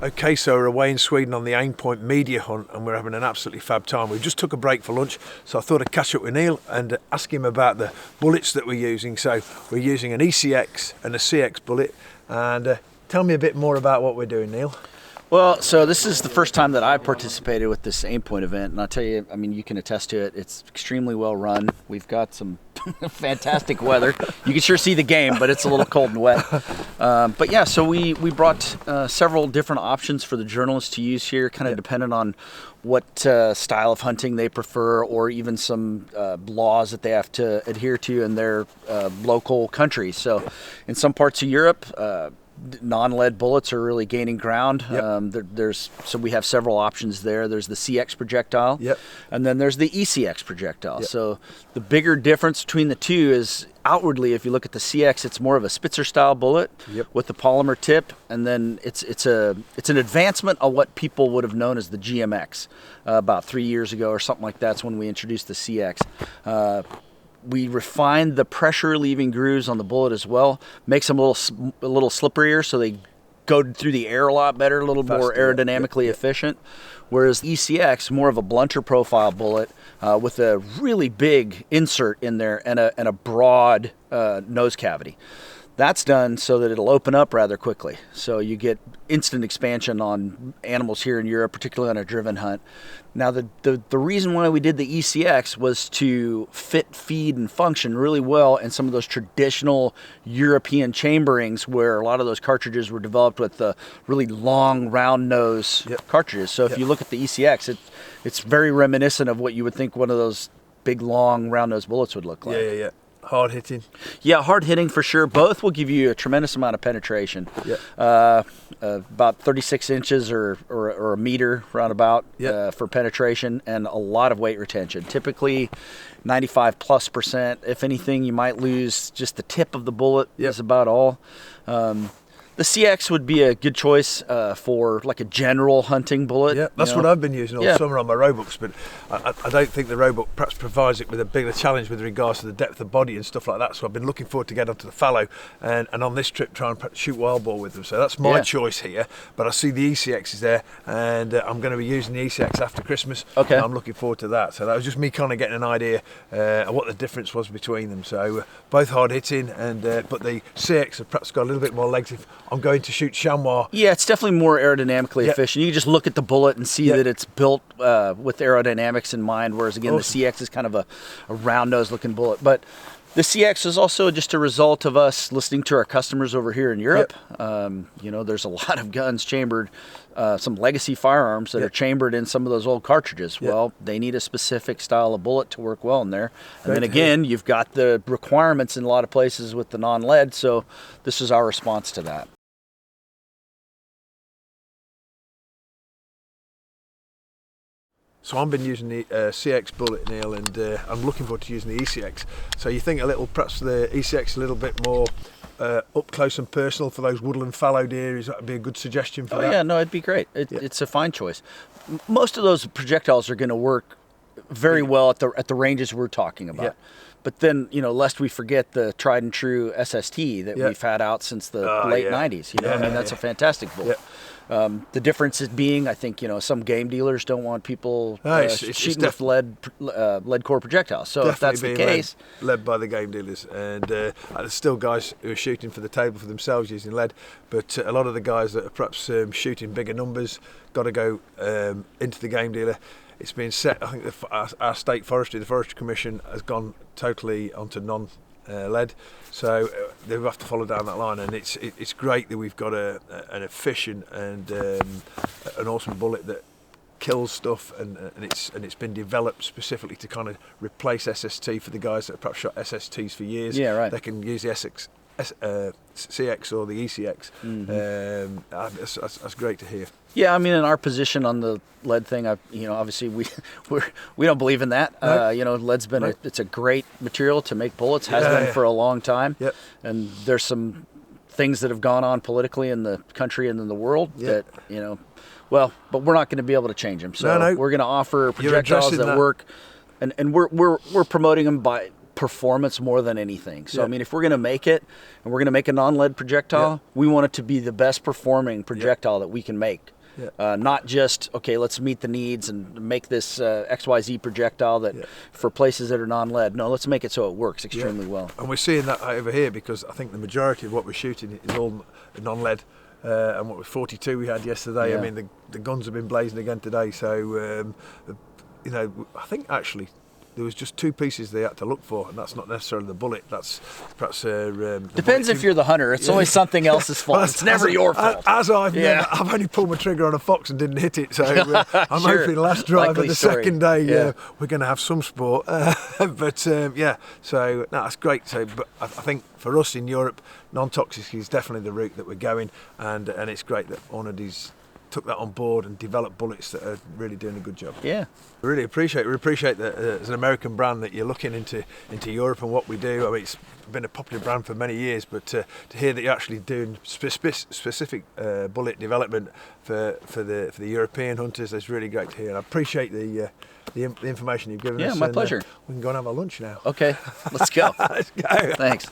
Okay, so we're away in Sweden on the aim point media hunt and we're having an absolutely fab time. We just took a break for lunch, so I thought I'd catch up with Neil and ask him about the bullets that we're using. So we're using an ECX and a CX bullet, and tell me a bit more about what we're doing, Neil. Well, so this is the first time that I've participated with this aim point event, and I'll tell you, I mean, you can attest to it. It's extremely well run. We've got some fantastic weather. You can sure see the game, but it's a little cold and wet. But yeah, so we brought several different options for the journalists to use here, kind of dependent on what style of hunting they prefer, or even some laws that they have to adhere to in their local countries. So in some parts of Europe, non-lead bullets are really gaining ground. So we have several options there. There's the CX projectile, and then there's the ECX projectile. So the bigger difference between the two is outwardly, if you look at the CX, it's more of a Spitzer style bullet with the polymer tip, and then it's an advancement of what people would have known as the GMX about 3 years ago or something like that. That's when we introduced the CX. We refined the pressure relieving grooves on the bullet as well, makes them a little slipperier, so they go through the air a lot better, a little more aerodynamically efficient. Whereas ECX, more of a blunter profile bullet with a really big insert in there and a broad nose cavity. That's done so that it'll open up rather quickly. So you get instant expansion on animals here in Europe, particularly on a driven hunt. Now, the reason why we did the ECX was to fit, feed, and function really well in some of those traditional European chamberings where a lot of those cartridges were developed with the really long, round nose cartridges. So if you look at the ECX, it's very reminiscent of what you would think one of those big, long, round nose bullets would look like. Hard hitting. Yeah, hard hitting for sure. Both will give you a tremendous amount of penetration. About 36 inches or a meter roundabout for penetration, and a lot of weight retention. Typically 95+%. If anything, you might lose just the tip of the bullet is about all. The CX would be a good choice for like a general hunting bullet. Yeah, that's what I've been using all summer on my roebucks, but I don't think the roebuck perhaps provides it with a bigger challenge with regards to the depth of body and stuff like that. So I've been looking forward to get onto the fallow and on this trip try and shoot wild boar with them. So that's my choice here. But I see the ECX is there, and I'm going to be using the ECX after Christmas. Okay. I'm looking forward to that. So that was just me kind of getting an idea of what the difference was between them. So both hard hitting, and but the CX have perhaps got a little bit more legs if I'm going to shoot chamois. Yeah, it's definitely more aerodynamically efficient. You can just look at the bullet and see that it's built with aerodynamics in mind, whereas again, the CX is kind of a round-nosed looking bullet. But the CX is also just a result of us listening to our customers over here in Europe. There's a lot of guns chambered, some legacy firearms that are chambered in some of those old cartridges. Well, they need a specific style of bullet to work well in there. And then again, you've got the requirements in a lot of places with the non-lead, so this is our response to that. So I've been using the CX bullet, Neil, and I'm looking forward to using the ECX. So you think perhaps the ECX a little bit more up close and personal for those woodland fallowed areas? That would be a good suggestion for that. Yeah, no, it'd be great. It's a fine choice. Most of those projectiles are going to work very well at the ranges we're talking about. But then, lest we forget the tried and true SST that we've had out since the late 90s. That's a fantastic bullet. The difference is being, I think, some game dealers don't want people shooting with lead core projectiles. So if that's the case, led by the game dealers, and there's still guys who are shooting for the table for themselves using lead. But a lot of the guys that are perhaps shooting bigger numbers got to go into the game dealer. It's been set. I think our state forestry, the Forestry Commission, has gone totally onto non-lead, so they have to follow down that line. And it's great that we've got an efficient and an awesome bullet that kills stuff, and it's been developed specifically to kind of replace SST for the guys that have perhaps shot SSTs for years. Yeah, right. They can use the CX or the ECX. That's great to hear. Yeah, I mean, in our position on the lead thing, obviously we don't believe in that. No. Lead's been it's a great material to make bullets, has been for a long time. Yep. And there's some things that have gone on politically in the country and in the world that but we're not going to be able to change them. So we're going to offer projectiles that work and we're promoting them by performance more than anything. So I mean, if we're going to make it, and we're going to make a non-lead projectile, we want it to be the best performing projectile that we can make. Not just, okay, let's meet the needs and make this XYZ projectile that for places that are non-lead. No, let's make it so it works extremely well. And we're seeing that over here because I think the majority of what we're shooting is all non-lead. And what was 42 we had yesterday. I mean, the guns have been blazing again today. So, you know, I think actually there was just two pieces they had to look for, and that's not necessarily the bullet. That's perhaps depends if you're the hunter. It's always something else's fault. It's never your fault. As I've only pulled my trigger on a fox and didn't hit it, so I'm hoping last drive of the second day we're going to have some sport. But so no, that's great. So, but I think for us in Europe, non-toxic is definitely the route that we're going, and it's great that Hornady's took that on board and developed bullets that are really doing a good job. Yeah, we appreciate that as an American brand that you're looking into Europe and what we do. I mean, it's been a popular brand for many years, but to hear that you're actually doing specific bullet development for the European hunters is really great to hear. And I appreciate the information you've given us. Yeah, my pleasure. We can go and have our lunch now. Okay, let's go. Let's go. Thanks.